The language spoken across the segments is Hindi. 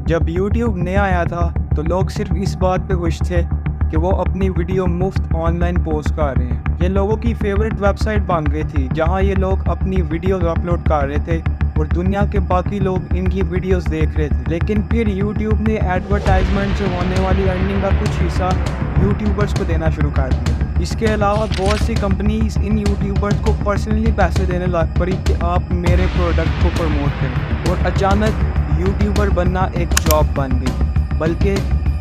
जब यूट्यूब नया आया था तो लोग सिर्फ इस बात पे खुश थे कि वो अपनी वीडियो मुफ्त ऑनलाइन पोस्ट कर रहे हैं। ये लोगों की फेवरेट वेबसाइट बन गई थी जहां ये लोग अपनी वीडियोस अपलोड कर रहे थे और दुनिया के बाकी लोग इनकी वीडियोस देख रहे थे। लेकिन फिर यूट्यूब ने एडवर्टाइजमेंट से होने वाली अर्निंग का कुछ हिस्सा यूट्यूबर्स को देना शुरू कर दिया। इसके अलावा बहुत सी कंपनीज इन यूट्यूबर्स को पर्सनली पैसे देने लग पड़ी कि आप मेरे प्रोडक्ट को प्रमोट करें, और अचानक यूट्यूबर बनना एक जॉब बन गई। बल्कि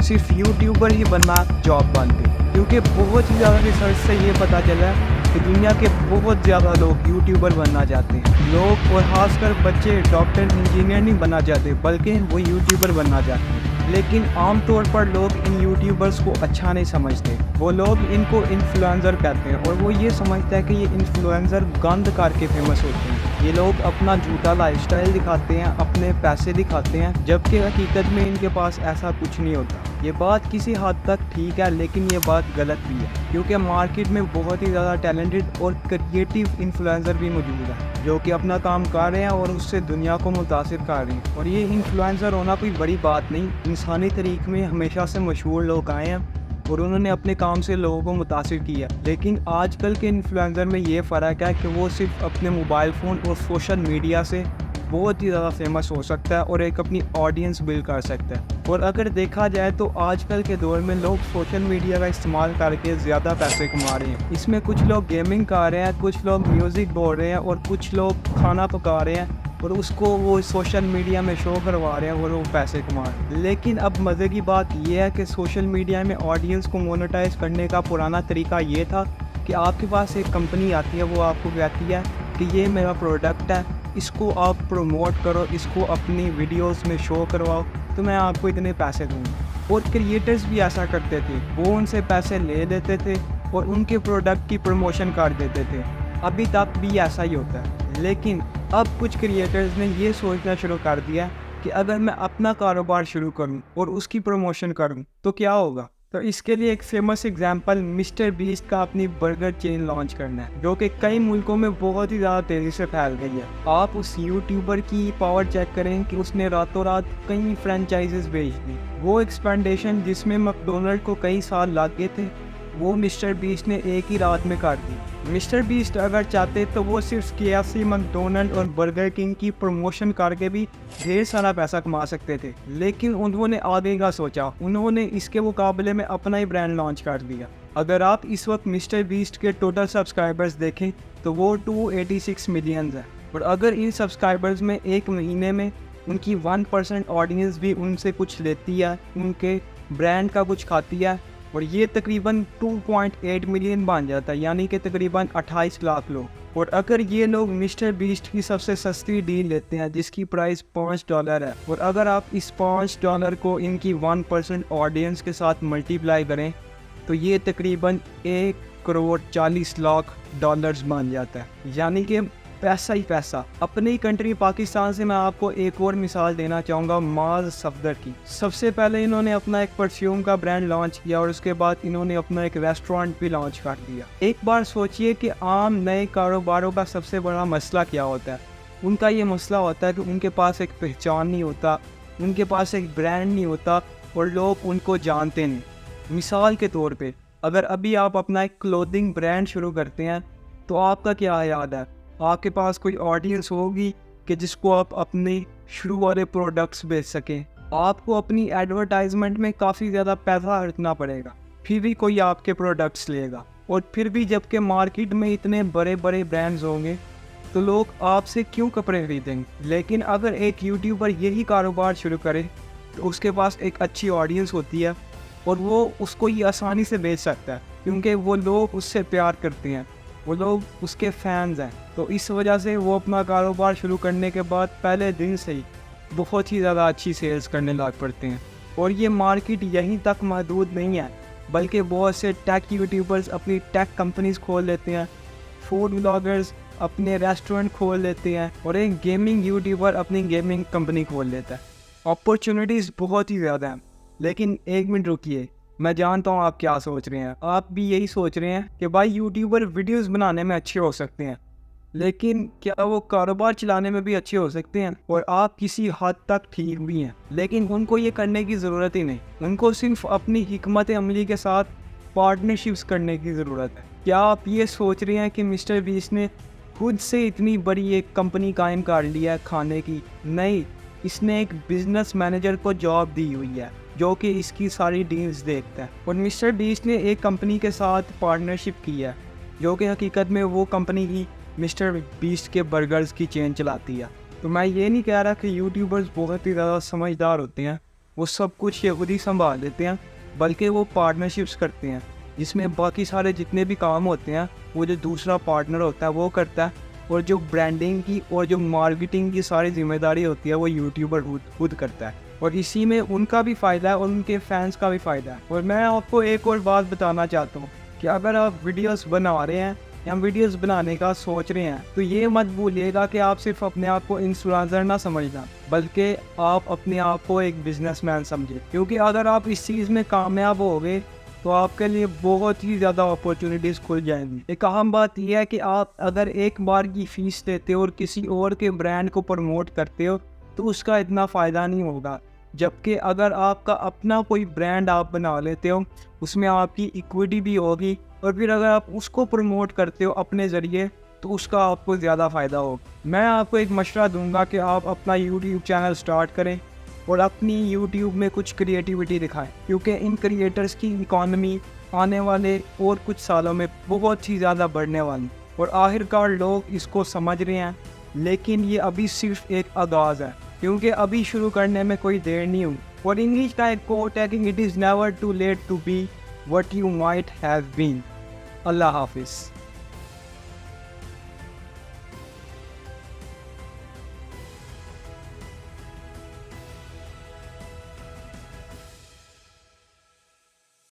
सिर्फ यूट्यूबर ही बनना जॉब बन गई, क्योंकि बहुत ही ज़्यादा रिसर्च से ये पता चला कि दुनिया के बहुत ज़्यादा लोग यूट्यूबर बनना चाहते हैं। लोग और ख़ासकर बच्चे डॉक्टर इंजीनियर नहीं बनना चाहते, बल्कि वो यूट्यूबर बनना चाहते हैं। लेकिन आमतौर पर लोग इन यूट्यूबर्स को अच्छा नहीं समझते। वो लोग इनको इन्फ्लुएंसर कहते हैं और वो ये समझते हैं कि ये इन्फ्लुएंसर गंद करके फेमस होते हैं। ये लोग अपना झूठा लाइफस्टाइल दिखाते हैं, अपने पैसे दिखाते हैं, जबकि हकीकत में इनके पास ऐसा कुछ नहीं होता। ये बात किसी हद तक ठीक है, लेकिन ये बात गलत भी है, क्योंकि मार्केट में बहुत ही ज़्यादा टैलेंटेड और क्रिएटिव इन्फ्लुएंसर भी मौजूद है जो कि अपना काम कर रहे हैं और उससे दुनिया को मुतासिर कर रहे हैं। और ये इन्फ्लुएंसर होना कोई बड़ी बात नहीं। इंसानी तारीख में हमेशा से मशहूर लोग आए हैं और उन्होंने अपने काम से लोगों को मुतासिर किया। लेकिन आजकल के इन्फ्लुएंसर में ये फ़र्क है कि वो सिर्फ अपने मोबाइल फ़ोन और सोशल मीडिया से बहुत ही ज़्यादा फेमस हो सकता है और एक अपनी ऑडियंस बिल्ड कर सकता है। और अगर देखा जाए तो आजकल के दौर में लोग सोशल मीडिया का इस्तेमाल करके ज़्यादा पैसे कमा रहे हैं। इसमें कुछ लोग गेमिंग कर रहे हैं, कुछ लोग म्यूज़िक बोल रहे हैं और कुछ लोग खाना पका रहे हैं और उसको वो सोशल मीडिया में शो करवा रहे हैं और वो पैसे कमा रहे हैं। लेकिन अब मज़े की बात यह है कि सोशल मीडिया में ऑडियंस को मोनेटाइज करने का पुराना तरीका ये था कि आपके पास एक कंपनी आती है, वो आपको कहती है कि ये मेरा प्रोडक्ट है, इसको आप प्रमोट करो, इसको अपनी वीडियोस में शो करवाओ, तो मैं आपको इतने पैसे दूँगा। और क्रिएटर्स भी ऐसा करते थे, वो उनसे पैसे ले लेते थे और उनके प्रोडक्ट की प्रमोशन कर देते थे। अभी तक भी ऐसा ही होता है, लेकिन अब कुछ क्रिएटर्स ने ये सोचना शुरू कर दिया कि अगर मैं अपना कारोबार शुरू करूं और उसकी प्रमोशन करूं तो क्या होगा। तो इसके लिए एक फेमस एग्जांपल मिस्टर बीस्ट का अपनी बर्गर चेन लॉन्च करना है, जो कि कई मुल्कों में बहुत ही ज़्यादा तेज़ी से फैल गई है। आप उस यूट्यूबर की पावर चेक करें कि उसने रातों रात कई फ्रेंचाइजेस बेच दी। वो एक्सपेंडेशन जिसमें मैकडोनल्ड को कई साल लग गए थे, वो मिस्टर बीस्ट ने एक ही रात में कर दी। मिस्टर बीस्ट अगर चाहते तो वो सिर्फ KFC, मैकडोनल्ड और बर्गर किंग की प्रमोशन करके भी ढेर सारा पैसा कमा सकते थे, लेकिन उन्होंने आगे का सोचा। उन्होंने इसके मुकाबले में अपना ही ब्रांड लॉन्च कर दिया। अगर आप इस वक्त मिस्टर बीस्ट के टोटल सब्सक्राइबर्स देखें तो वो 286 मिलियन है, और अगर इन सब्सक्राइबर्स में एक महीने में उनकी 1% ऑडियंस भी उनसे कुछ लेती है, उनके ब्रांड का कुछ खाती है, और ये तकरीबन 2.8 मिलियन बन जाता है, यानी कि तकरीबन 28 लाख लोग। और अगर ये लोग मिस्टर बीस्ट की सबसे सस्ती डील लेते हैं जिसकी प्राइस $5 है, और अगर आप इस $5 को इनकी 1% ऑडियंस के साथ मल्टीप्लाई करें तो ये तकरीबन 1,40,00,000 बन जाता है, यानी कि पैसा ही पैसा। अपनी कंट्री पाकिस्तान से मैं आपको एक और मिसाल देना चाहूँगा माज सफदर की। सबसे पहले इन्होंने अपना एक परफ्यूम का ब्रांड लॉन्च किया और उसके बाद इन्होंने अपना एक रेस्टोरेंट भी लॉन्च कर दिया। एक बार सोचिए कि आम नए कारोबारों का सबसे बड़ा मसला क्या होता है। उनका ये मसला होता है कि उनके पास एक पहचान नहीं होता, उनके पास एक ब्रांड नहीं होता और लोग उनको जानते नहीं। मिसाल के तौर पर अगर अभी आप अपना एक क्लोथिंग ब्रांड शुरू करते हैं तो आपका क्या याद है, आपके पास कोई ऑडियंस होगी कि जिसको आप अपने शुरू वाले प्रोडक्ट्स बेच सकें। आपको अपनी एडवर्टाइजमेंट में काफ़ी ज़्यादा पैसा खर्चना पड़ेगा, फिर भी कोई आपके प्रोडक्ट्स लेगा। और फिर भी जबकि मार्केट में इतने बड़े बड़े ब्रांड्स होंगे तो लोग आपसे क्यों कपड़े खरीदेंगे। लेकिन अगर एक यूट्यूबर यही कारोबार शुरू करे तो उसके पास एक अच्छी ऑडियंस होती है और वो उसको ये आसानी से बेच सकता है, क्योंकि वो लोग उससे प्यार करते हैं, वो लोग उसके फैंस हैं। तो इस वजह से वो अपना कारोबार शुरू करने के बाद पहले दिन से ही बहुत ही ज़्यादा अच्छी सेल्स करने लग पड़ते हैं। और ये मार्केट यहीं तक महदूद नहीं है, बल्कि बहुत से टेक यूट्यूबर्स अपनी टेक कंपनीज खोल लेते हैं, फूड व्लॉगर्स अपने रेस्टोरेंट खोल लेते हैं और एक गेमिंग यूट्यूबर अपनी गेमिंग कंपनी खोल लेता है। अपॉर्चुनिटीज़ बहुत ही ज़्यादा हैं। लेकिन एक मिनट रुकिए, मैं जानता हूँ आप क्या सोच रहे हैं। आप भी यही सोच रहे हैं कि भाई यूट्यूबर वीडियोस बनाने में अच्छे हो सकते हैं, लेकिन क्या वो कारोबार चलाने में भी अच्छे हो सकते हैं? और आप किसी हद तक ठीक भी हैं, लेकिन उनको ये करने की ज़रूरत ही नहीं। उनको सिर्फ अपनी हिकमत अमली के साथ पार्टनरशिप्स करने की ज़रूरत है। क्या आप ये सोच रहे हैं कि मिस्टर बीस्ट ने खुद से इतनी बड़ी एक कंपनी कायम कर लिया है खाने की? नहीं, इसने एक बिजनेस मैनेजर को जॉब दी हुई है जो कि इसकी सारी डील्स देखता है। और मिस्टर बीस्ट ने एक कंपनी के साथ पार्टनरशिप की है जो कि हकीकत में वो कंपनी ही मिस्टर बीस्ट के बर्गर्स की चेन चलाती है। तो मैं ये नहीं कह रहा कि यूट्यूबर्स बहुत ही ज़्यादा समझदार होते हैं, वो सब कुछ ये खुद ही संभाल लेते हैं, बल्कि वो पार्टनरशिप्स करते हैं जिसमें बाकी सारे जितने भी काम होते हैं वो जो दूसरा पार्टनर होता है वो करता है, और जो ब्रांडिंग की और जो मार्केटिंग की सारी जिम्मेदारी होती है वो यूट्यूबर खुद करता है। और इसी में उनका भी फ़ायदा है और उनके फैंस का भी फ़ायदा है। और मैं आपको एक और बात बताना चाहता हूँ कि अगर आप वीडियोस बना रहे हैं या वीडियोस बनाने का सोच रहे हैं तो ये मत भूलिएगा कि आप सिर्फ अपने आप को इन्फ्लुएंसर ना समझना, बल्कि आप अपने आप को एक बिजनेसमैन समझे। क्योंकि अगर आप इस चीज़ में कामयाब हो गए तो आपके लिए बहुत ही ज़्यादा अपॉर्चुनिटीज़ खुल जाएंगी। एक अहम बात यह है कि आप अगर एक बार की फ़ीस देते हो और किसी और के ब्रांड को प्रमोट करते हो तो उसका इतना फ़ायदा नहीं होगा, जबकि अगर आपका अपना कोई ब्रांड आप बना लेते हो उसमें आपकी इक्विटी भी होगी, और फिर अगर आप उसको प्रमोट करते हो अपने ज़रिए तो उसका आपको ज़्यादा फ़ायदा होगा। मैं आपको एक मशवरा दूंगा कि आप अपना यूट्यूब चैनल स्टार्ट करें और अपनी यूट्यूब में कुछ क्रिएटिविटी दिखाएं, क्योंकि इन क्रिएटर्स की इकॉनमी आने वाले और कुछ सालों में बहुत ही ज़्यादा बढ़ने वाली। और आखिरकार लोग इसको समझ रहे हैं, लेकिन ये अभी सिर्फ एक आगाज़ है, क्योंकि अभी शुरू करने में कोई देर नहीं हुई। और इंग्लिश का एक कोट है कि it is never too late to be what you might have been. अल्लाह हाफिज़।